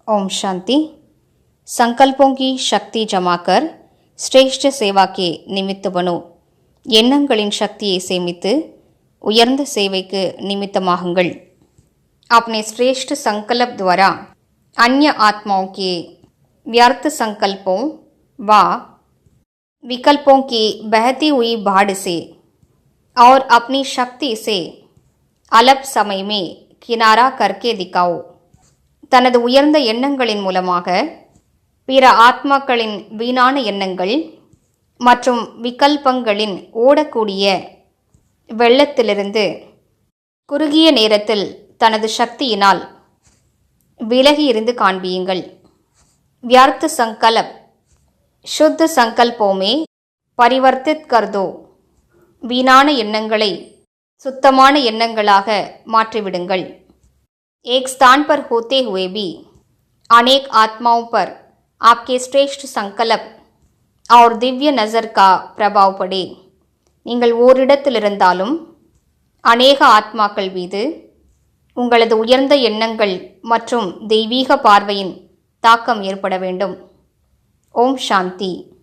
ओम शांति। संकल्पों की शक्ति जमा कर श्रेष्ठ सेवा के निमित्त बनो। எண்ணங்களின் சக்தியை சேமித்து உயர்ந்த சேவைக்கு निमित्तमाகுங்கள்। अपने श्रेष्ठ संकल्प द्वारा अन्य आत्माओं के व्यर्थ संकल्पों व विकल्पों की बहती हुई बाढ़ से और अपनी शक्ति से अल्प समय में किनारा करके दिखाओ। தனது உயர்ந்த எண்ணங்களின் மூலமாக பிற ஆத்மாக்களின் வீணான எண்ணங்கள் மற்றும் விகல்பங்களின் ஓடக்கூடிய வெள்ளத்திலிருந்து குறுகிய நேரத்தில் தனது சக்தியினால் விலகி இருந்து காண்பியுங்கள்। व्यर्थ संकल्प शुद्ध संकल्पों में परिवर्तित कर दो। வீணான எண்ணங்களை சுத்தமான எண்ணங்களாக மாற்றிவிடுங்கள்। एक स्थान पर होते हुए भी अनेक आत्माओं पर आपके श्रेष्ठ संकल्प और दिव्य नज़र का प्रभाव पड़े। நீங்கள் ஓரிடத்தில் இருந்தாலும் அநேக ஆத்மாக்கள் மீது உங்களது உயர்ந்த எண்ணங்கள் மற்றும் தெய்வீக பார்வையின் தாக்கம் ஏற்பட வேண்டும்। ஓம் சாந்தி।